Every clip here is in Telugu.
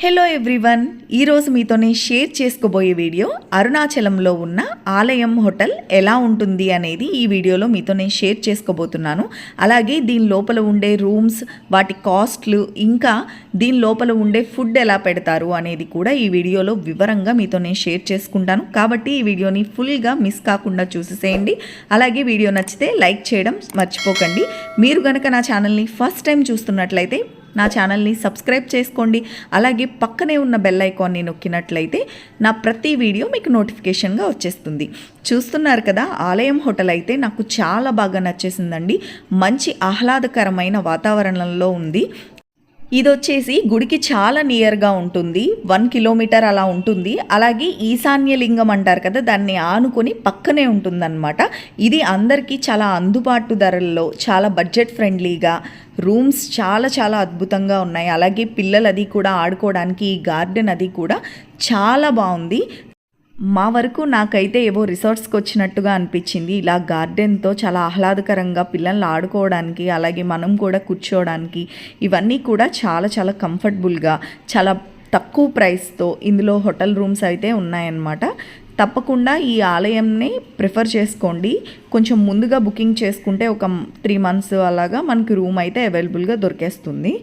హలో ఎవ్రీవన్, ఈరోజు మీతో నేను షేర్ చేసుకోబోయే వీడియో అరుణాచలంలో ఉన్న ఆలయం హోటల్ ఎలా ఉంటుంది అనేది ఈ వీడియోలో మీతో నేను షేర్ చేసుకోబోతున్నాను. అలాగే దీని లోపల ఉండే రూమ్స్, వాటి కాస్ట్లు, ఇంకా దీని లోపల ఉండే ఫుడ్ ఎలా పెడతారు అనేది కూడా ఈ వీడియోలో వివరంగా మీతో నేను షేర్ చేసుకుంటాను. కాబట్టి ఈ వీడియోని ఫుల్గా మిస్ కాకుండా చూసేసేయండి. అలాగే వీడియో నచ్చితే లైక్ చేయడం మర్చిపోకండి. మీరు కనుక నా ఛానల్ని ఫస్ట్ టైం చూస్తున్నట్లయితే నా ఛానల్ని సబ్స్క్రైబ్ చేసుకోండి. అలాగే పక్కనే ఉన్న బెల్ ఐకాన్ని నొక్కినట్లయితే నా ప్రతి వీడియో మీకు నోటిఫికేషన్గా వచ్చేస్తుంది. చూస్తున్నారు కదా, ఆలయం హోటల్ అయితే నాకు చాలా బాగా నచ్చేసిందండి. మంచి ఆహ్లాదకరమైన వాతావరణంలో ఉంది. ఇది వచ్చేసి గుడికి చాలా నియర్గా ఉంటుంది, 1 కిలోమీటర్ అలా ఉంటుంది. అలాగే ఈశాన్య లింగం అంటారు కదా, దాన్ని ఆనుకొని పక్కనే ఉంటుందన్నమాట. ఇది అందరికీ చాలా అందుబాటు ధరల్లో, చాలా బడ్జెట్ ఫ్రెండ్లీగా, రూమ్స్ చాలా చాలా అద్భుతంగా ఉన్నాయి. అలాగే పిల్లలు అది కూడా ఆడుకోవడానికి ఈ గార్డెన్ అది కూడా చాలా బాగుంది. మా వరకు నాకైతే ఏవో రిసార్ట్స్కి వచ్చినట్టుగా అనిపించింది. ఇలా గార్డెన్తో చాలా ఆహ్లాదకరంగా పిల్లల్ని ఆడుకోవడానికి, అలాగే మనం కూడా కూర్చోవడానికి, ఇవన్నీ కూడా చాలా చాలా కంఫర్టబుల్గా, చాలా తక్కువ ప్రైస్తో ఇందులో హోటల్ రూమ్స్ అయితే ఉన్నాయన్నమాట. తప్పకుండా ఈ ఆలయంని ప్రిఫర్ చేసుకోండి. కొంచెం ముందుగా బుకింగ్ చేసుకుంటే ఒక 3 months అలాగా మనకి రూమ్ అయితే అవైలబుల్గా దొరికేస్తుంది.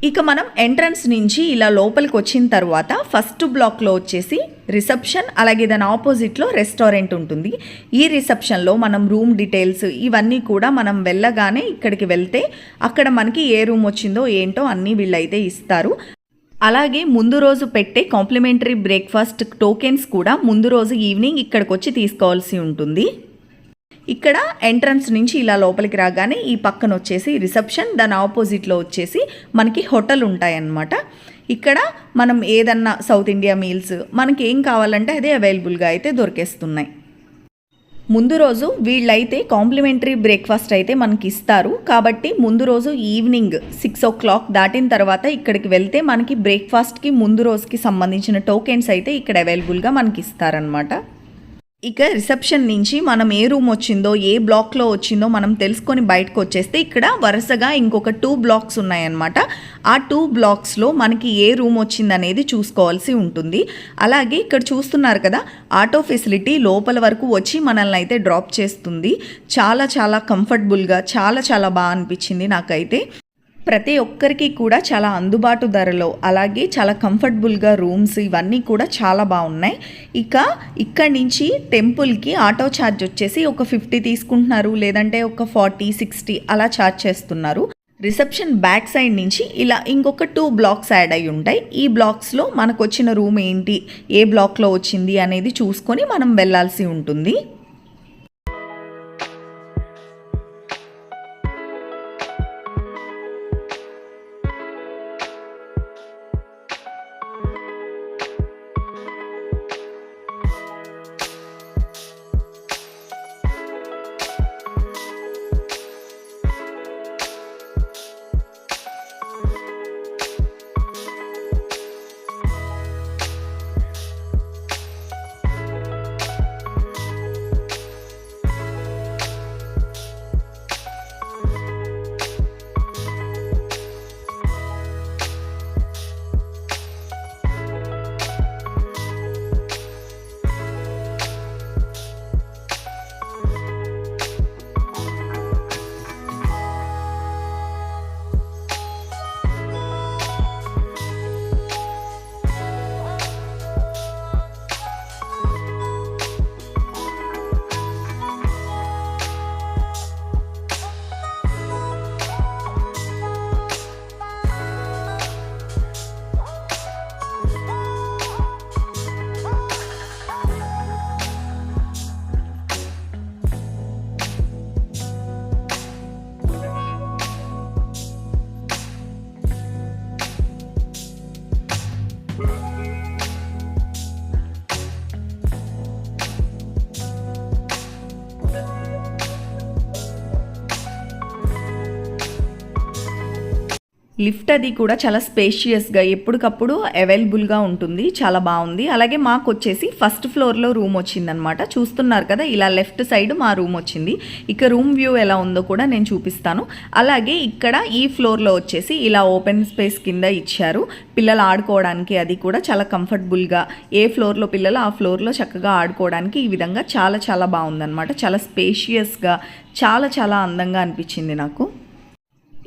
ఇక మనం ఎంట్రన్స్ నుంచి ఇలా లోపలికి వచ్చిన తర్వాత ఫస్ట్ బ్లాక్లో వచ్చేసి రిసెప్షన్, అలాగే దాని ఆపోజిట్లో రెస్టారెంట్ ఉంటుంది. ఈ రిసెప్షన్లో మనం రూమ్ డీటెయిల్స్ ఇవన్నీ కూడా మనం వెళ్ళగానే ఇక్కడికి వెళ్తే అక్కడ మనకి ఏ రూమ్ వచ్చిందో ఏంటో అన్నీ వీళ్ళైతే ఇస్తారు. అలాగే ముందు రోజు పెట్టే కాంప్లిమెంటరీ బ్రేక్ఫాస్ట్ టోకెన్స్ కూడా ముందు రోజు ఈవినింగ్ ఇక్కడికి వచ్చి తీసుకోవాల్సి ఉంటుంది. ఇక్కడ ఎంట్రన్స్ నుంచి ఇలా లోపలికి రాగానే ఈ పక్కన వచ్చేసి రిసెప్షన్, దాని ఆపోజిట్లో వచ్చేసి మనకి హోటల్ ఉంటాయన్నమాట. ఇక్కడ మనం ఏదన్నా సౌత్ ఇండియా మీల్స్ మనకి ఏం కావాలంటే అదే అవైలబుల్గా అయితే దొరికేస్తున్నాయి. ముందు రోజు వీళ్ళైతే కాంప్లిమెంటరీ బ్రేక్ఫాస్ట్ అయితే మనకి ఇస్తారు. కాబట్టి ముందు రోజు ఈవినింగ్ 6 o'clock దాటిన తర్వాత ఇక్కడికి వెళ్తే మనకి బ్రేక్ఫాస్ట్కి ముందు రోజుకి సంబంధించిన టోకెన్స్ అయితే ఇక్కడ అవైలబుల్గా మనకి ఇస్తారనమాట. ఇక రిసెప్షన్ నుంచి మనం ఏ రూమ్ వచ్చిందో, ఏ బ్లాక్లో వచ్చిందో మనం తెలుసుకొని బయటకు వచ్చేస్తే ఇక్కడ వరుసగా ఇంకొక 2 blocks ఉన్నాయన్నమాట. ఆ 2 blocksలో మనకి ఏ రూమ్ వచ్చిందనేది చూసుకోవాల్సి ఉంటుంది. అలాగే ఇక్కడ చూస్తున్నారు కదా, ఆటో ఫెసిలిటీ లోపల వరకు వచ్చి మనల్ని అయితే డ్రాప్ చేస్తుంది. చాలా చాలా కంఫర్టబుల్గా, చాలా చాలా బాగా అనిపించింది నాకైతే. ప్రతి ఒక్కరికి కూడా చాలా అందుబాటు ధరలో, అలాగే చాలా కంఫర్టబుల్గా రూమ్స్ ఇవన్నీ కూడా చాలా బాగున్నాయి. ఇక ఇక్కడి నుంచి టెంపుల్కి ఆటో ఛార్జ్ వచ్చేసి ఒక 50 తీసుకుంటున్నారు, లేదంటే ఒక 40, 60 అలా ఛార్జ్ చేస్తున్నారు. రిసెప్షన్ బ్యాక్ సైడ్ నుంచి ఇలా ఇంకొక 2 బ్లాక్స్ యాడ్ అయి ఉంటాయి. ఈ బ్లాక్స్లో మనకు వచ్చిన రూమ్ ఏంటి, ఏ బ్లాక్లో వచ్చింది అనేది చూసుకొని మనం వెళ్ళాల్సి ఉంటుంది. లిఫ్ట్ అది కూడా చాలా స్పేషియస్గా ఎప్పటికప్పుడు అవైలబుల్గా ఉంటుంది, చాలా బాగుంది. అలాగే మాకు వచ్చేసి ఫస్ట్ ఫ్లోర్లో రూమ్ వచ్చిందనమాట. చూస్తున్నారు కదా, ఇలా లెఫ్ట్ సైడ్ మా రూమ్ వచ్చింది. ఇక రూమ్ వ్యూ ఎలా ఉందో కూడా నేను చూపిస్తాను. అలాగే ఇక్కడ ఈ ఫ్లోర్లో వచ్చేసి ఇలా ఓపెన్ స్పేస్ కింద ఇచ్చారు పిల్లలు ఆడుకోవడానికి. అది కూడా చాలా కంఫర్టబుల్గా, ఏ ఫ్లోర్లో పిల్లలు ఆ ఫ్లోర్లో చక్కగా ఆడుకోవడానికి ఈ విధంగా చాలా చాలా బాగుందన్నమాట. చాలా స్పేషియస్గా, చాలా చాలా అందంగా అనిపించింది నాకు.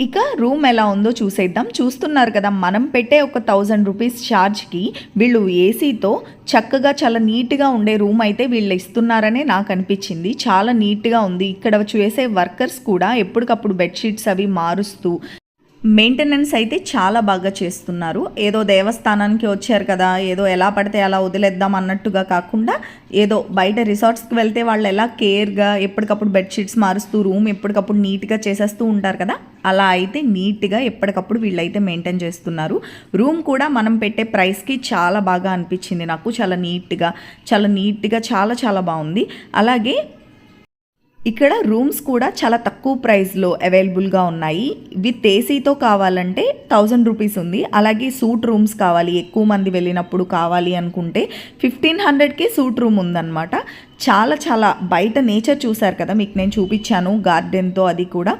ఇక రూమ్ ఎలా ఉందో చూసేద్దాం. చూస్తున్నారు కదా, మనం పెట్టే ఒక 1000 రూపీస్ ఛార్జ్కి వీళ్ళు ఏసీతో చక్కగా చాలా నీట్గా ఉండే రూమ్ అయితే వీళ్ళు ఇస్తున్నారనే నాకు అనిపించింది. చాలా నీట్గా ఉంది. ఇక్కడ చేసే వర్కర్స్ కూడా ఎప్పటికప్పుడు బెడ్షీట్స్ అవి మారుస్తూ మెయింటెనెన్స్ అయితే చాలా బాగా చేస్తున్నారు. ఏదో దేవస్థానానికి వచ్చారు కదా, ఏదో ఎలా పడితే అలా వదిలేద్దాం అన్నట్టుగా కాకుండా, ఏదో బయట రిసార్ట్స్కి వెళ్తే వాళ్ళు ఎలా కేర్గా ఎప్పటికప్పుడు బెడ్షీట్స్ మారుస్తూ రూమ్ ఎప్పటికప్పుడు నీట్గా చేసేస్తూ ఉంటారు కదా, అలా అయితే నీట్గా ఎప్పటికప్పుడు వీళ్ళైతే మెయింటైన్ చేస్తున్నారు. రూమ్ కూడా మనం పెట్టే ప్రైస్కి చాలా బాగా అనిపించింది నాకు. చాలా నీట్గా చాలా చాలా బాగుంది. అలాగే ఇక్కడ రూమ్స్ కూడా చాలా తక్కువ ప్రైస్లో అవైలబుల్గా ఉన్నాయి. విత్ ఏసీతో కావాలంటే 1000 రూపీస్ ఉంది. అలాగే సూట్ రూమ్స్ కావాలి, ఎక్కువ మంది వెళ్ళినప్పుడు కావాలి అనుకుంటే 1500కే సూట్ రూమ్ ఉందన్నమాట. చాలా చాలా బయట నేచర్ చూశారు కదా, మీకు నేను చూపించాను గార్డెన్తో. అది కూడా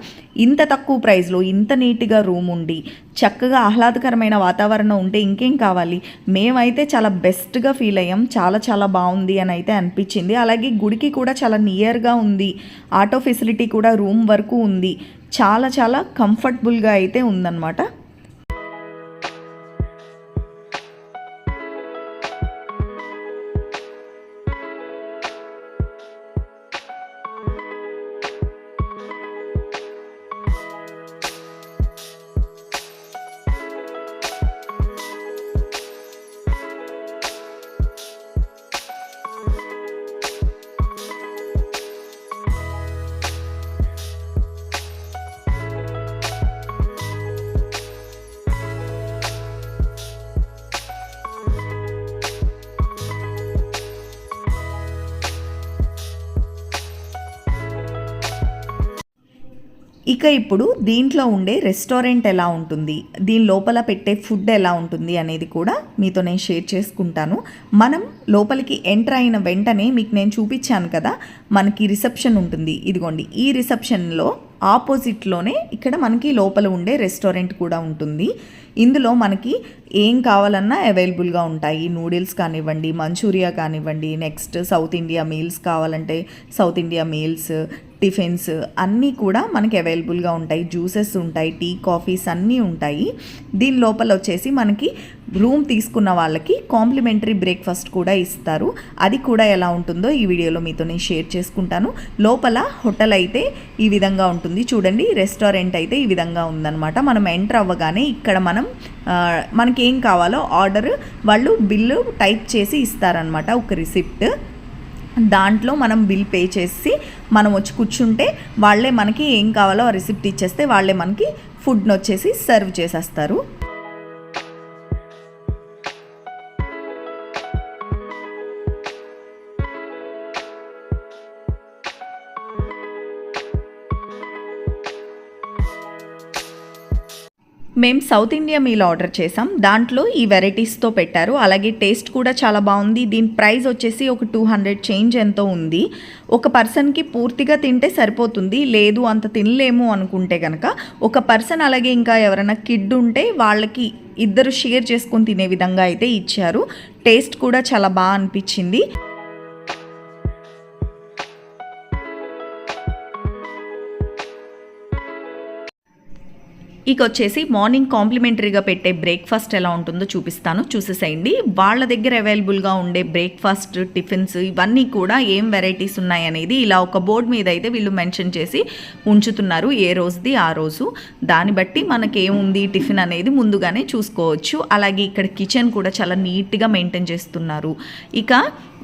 ఇంత తక్కువ ప్రైస్లో ఇంత నీట్గా రూమ్ ఉండి చక్కగా ఆహ్లాదకరమైన వాతావరణం ఉంటే ఇంకేం కావాలి. మేమైతే చాలా బెస్ట్గా ఫీల్ అయ్యాం. చాలా చాలా బాగుంది అని అయితే అనిపించింది. అలాగే గుడికి కూడా చాలా నియర్గా ఉంది. ఆటో ఫెసిలిటీ కూడా రూమ్ వరకు ఉంది. చాలా చాలా కంఫర్టబుల్గా అయితే ఉందన్నమాట. ఇక ఇప్పుడు దీంట్లో ఉండే రెస్టారెంట్ ఎలా ఉంటుంది, దీని లోపల పెట్టే ఫుడ్ ఎలా ఉంటుంది అనేది కూడా మీతో నేను షేర్ చేసుకుంటాను. మనం లోపలికి ఎంటర్ అయిన వెంటనే మీకు నేను చూపించాను కదా, మనకి రిసెప్షన్ ఉంటుంది. ఇదిగోండి, ఈ రిసెప్షన్లో ఆపోజిట్లోనే ఇక్కడ మనకి లోపల ఉండే రెస్టారెంట్ కూడా ఉంటుంది. ఇందులో మనకి ఏం కావాలన్నా అవైలబుల్గా ఉంటాయి. నూడిల్స్ కానివ్వండి, మంచూరియా కానివ్వండి, నెక్స్ట్ సౌత్ ఇండియా మీల్స్ కావాలంటే సౌత్ ఇండియా మీల్స్, టిఫిన్స్ అన్నీ కూడా మనకి అవైలబుల్గా ఉంటాయి. జ్యూసెస్ ఉంటాయి, టీ, కాఫీస్ అన్నీ ఉంటాయి. దీని లోపల వచ్చేసి మనకి రూమ్ తీసుకున్న వాళ్ళకి కాంప్లిమెంటరీ బ్రేక్ఫాస్ట్ కూడా ఇస్తారు. అది కూడా ఎలా ఉంటుందో ఈ వీడియోలో మీతో నేను షేర్ చేసుకుంటాను. లోపల హోటల్ అయితే ఈ విధంగా ఉంటుంది. ఉంటుంది. చూడండి రెస్టారెంట్ అయితే ఈ విధంగా ఉందన్నమాట. మనం ఎంటర్ అవ్వగానే ఇక్కడ మనకి ఏం కావాలో ఆర్డర్ వాళ్ళు బిల్లు టైప్ చేసి ఇస్తారనమాట, ఒక రిసిప్ట్. దాంట్లో మనం బిల్ పే చేసి మనం వచ్చి కూర్చుంటే వాళ్ళే మనకి ఏం కావాలో ఆ రిసిప్ట్ ఇచ్చేస్తే వాళ్ళే మనకి ఫుడ్ని వచ్చేసి సర్వ్ చేసేస్తారు. మేము సౌత్ ఇండియా మీల్ ఆర్డర్ చేసాం. దాంట్లో ఈ వెరైటీస్తో పెట్టారు. అలాగే టేస్ట్ కూడా చాలా బాగుంది. దీని ప్రైస్ వచ్చేసి ఒక 200 చేంజ్ ఎంతో ఉంది. ఒక పర్సన్కి పూర్తిగా తింటే సరిపోతుంది. లేదు అంత తినలేము అనుకుంటే కనుక ఒక పర్సన్, అలాగే ఇంకా ఎవరైనా కిడ్ ఉంటే వాళ్ళకి ఇద్దరు షేర్ చేసుకొని తినే విధంగా అయితే ఇచ్చారు. టేస్ట్ కూడా చాలా బాగా అనిపించింది. ఇక వచ్చేసి మార్నింగ్ కాంప్లిమెంటరీగా పెట్టే బ్రేక్ఫాస్ట్ ఎలా ఉంటుందో చూపిస్తాను, చూసేసేయండి. వాళ్ళ దగ్గర అవైలబుల్గా ఉండే బ్రేక్ఫాస్ట్, టిఫిన్స్ ఇవన్నీ కూడా ఏం వెరైటీస్ ఉన్నాయనేది ఇలా ఒక బోర్డు మీద అయితే వీళ్ళు మెన్షన్ చేసి ఉంచుతున్నారు, ఏ రోజుది ఆ రోజు. దాన్ని బట్టి మనకి ఏముంది టిఫిన్ అనేది ముందుగానే చూసుకోవచ్చు. అలాగే ఇక్కడ కిచెన్ కూడా చాలా నీట్గా మెయింటైన్ చేస్తున్నారు. ఇక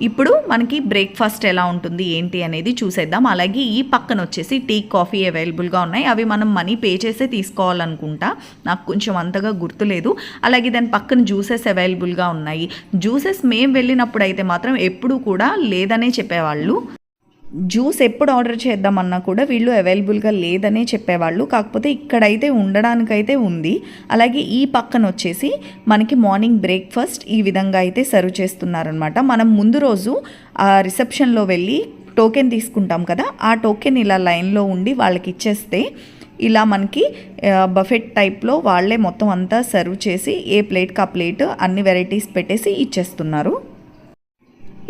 ఇప్పుడు మనకి బ్రేక్ఫాస్ట్ ఎలా ఉంటుంది ఏంటి అనేది చూసేద్దాం. అలాగే ఈ పక్కన వచ్చేసి టీ, కాఫీ అవైలబుల్గా ఉన్నాయి. అవి మనం మనీ పే చేసే తీసుకోవాలనుకుంటా, నాకు కొంచెం అంతగా గుర్తులేదు. అలాగే దాని పక్కన జ్యూసెస్ అవైలబుల్గా ఉన్నాయి. జ్యూసెస్ మేము వెళ్ళినప్పుడు అయితే మాత్రం ఎప్పుడూ కూడా లేదనే చెప్పేవాళ్ళు. జ్యూస్ ఎప్పుడు ఆర్డర్ చేద్దామన్నా కూడా వీళ్ళు అవైలబుల్గా లేదనే చెప్పేవాళ్ళు. కాకపోతే ఇక్కడైతే ఉండడానికైతే ఉంది. అలాగే ఈ పక్కన వచ్చేసి మనకి మార్నింగ్ బ్రేక్ఫాస్ట్ ఈ విధంగా అయితే సర్వ్ చేస్తున్నారనమాట. మనం ముందు రోజు ఆ రిసెప్షన్లో వెళ్ళి టోకెన్ తీసుకుంటాం కదా, ఆ టోకెన్ ఇలా లైన్లో ఉండి వాళ్ళకి ఇచ్చేస్తే ఇలా మనకి బఫెట్ టైప్లో వాళ్ళే మొత్తం అంతా సర్వ్ చేసి ఏ ప్లేట్కి ఆ ప్లేట్ అన్ని వెరైటీస్ పెట్టేసి ఇచ్చేస్తున్నారు.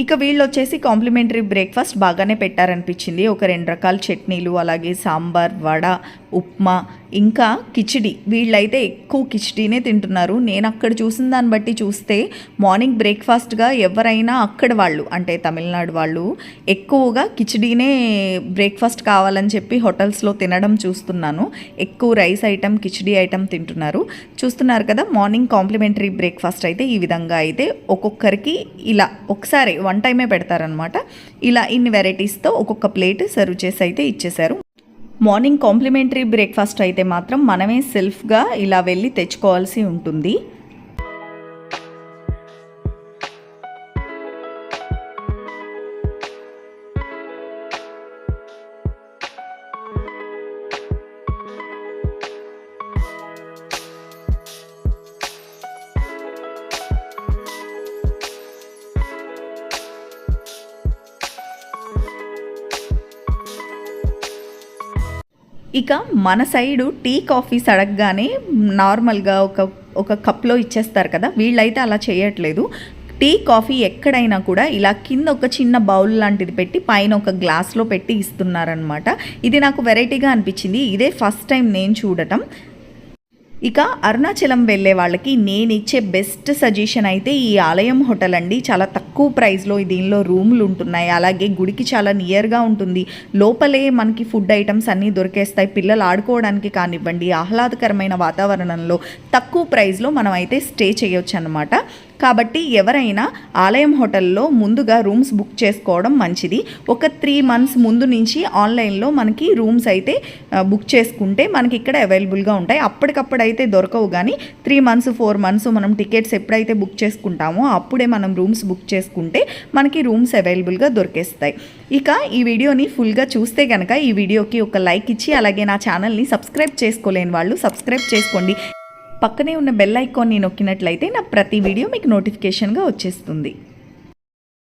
ఇక వీళ్ళు వచ్చేసి కాంప్లిమెంటరీ బ్రేక్ఫాస్ట్ బాగానే పెట్టారనిపించింది. ఒక 2 రకాల చట్నీలు, అలాగే సాంబార్, వడ, ఉప్మా, ఇంకా కిచిడి. వీళ్ళైతే ఎక్కువ కిచిడీనే తింటున్నారు. నేను అక్కడ చూసిన దాన్ని బట్టి చూస్తే మార్నింగ్ బ్రేక్ఫాస్ట్గా ఎవరైనా అక్కడ వాళ్ళు అంటే తమిళనాడు వాళ్ళు ఎక్కువగా కిచిడీనే బ్రేక్ఫాస్ట్ కావాలని చెప్పి హోటల్స్లో తినడం చూస్తున్నాను. ఎక్కువ రైస్ ఐటమ్, కిచిడీ ఐటమ్ తింటున్నారు. చూస్తున్నారు కదా, మార్నింగ్ కాంప్లిమెంటరీ బ్రేక్ఫాస్ట్ అయితే ఈ విధంగా అయితే ఒక్కొక్కరికి ఇలా ఒకసారి 1 టైమే పెడతారనమాట. ఇలా ఇన్ని వెరైటీస్తో ఒక్కొక్క ప్లేట్ సర్వ్ చేసి అయితే ఇచ్చేశారు. మార్నింగ్ కాంప్లిమెంటరీ బ్రేక్ఫాస్ట్ అయితే మాత్రం మనమే సెల్ఫ్గా ఇలా వెళ్ళి తెచ్చుకోవాల్సి ఉంటుంది. ఇక మన సైడు టీ, కాఫీస్ అడగగానే నార్మల్గా ఒక కప్లో ఇచ్చేస్తారు కదా, వీళ్ళైతే అలా చేయట్లేదు. టీ, కాఫీ ఎక్కడైనా కూడా ఇలా కింద ఒక చిన్న బౌల్ లాంటిది పెట్టి పైన ఒక గ్లాస్లో పెట్టి ఇస్తున్నారనమాట. ఇది నాకు వెరైటీగా అనిపించింది. ఇదే ఫస్ట్ టైం నేను చూడటం. ఇక అరుణాచలం వెళ్ళే వాళ్ళకి నేను ఇచ్చే బెస్ట్ సజెషన్ అయితే ఈ ఆలయం హోటల్ అండి. చాలా తక్కువ ప్రైస్లో దీనిలో రూములు ఉంటున్నాయి. అలాగే గుడికి చాలా నియర్గా ఉంటుంది. లోపలే మనకి ఫుడ్ ఐటమ్స్ అన్నీ దొరికేస్తాయి. పిల్లలు ఆడుకోవడానికి కానివ్వండి, ఆహ్లాదకరమైన వాతావరణంలో తక్కువ ప్రైస్లో మనం అయితే స్టే చేయొచ్చు అన్నమాట. కాబట్టి ఎవరైనా ఆలయం హోటల్లో ముందుగా రూమ్స్ బుక్ చేసుకోవడం మంచిది. ఒక 3 months ముందు నుంచి ఆన్లైన్లో మనకి రూమ్స్ అయితే బుక్ చేసుకుంటే మనకి ఇక్కడ అవైలబుల్గా ఉంటాయి. అప్పటికప్పుడు అయితే దొరకవు, కానీ 3 months 4 months మనం టికెట్స్ ఎప్పుడైతే బుక్ చేసుకుంటామో అప్పుడే మనం రూమ్స్ బుక్ చేసుకుంటే మనకి రూమ్స్ అవైలబుల్గా దొరికేస్తాయి. ఇక ఈ వీడియోని ఫుల్గా చూస్తే కనుక ఈ వీడియోకి ఒక లైక్ ఇచ్చి, అలాగే నా ఛానల్ని సబ్స్క్రైబ్ చేసుకోలేని వాళ్ళు సబ్స్క్రైబ్ చేసుకోండి. పక్కనే ఉన్న బెల్ ఐకాన్ని నొక్కినట్లయితే నా ప్రతి వీడియో మీకు నోటిఫికేషన్గా వచ్చేస్తుంది.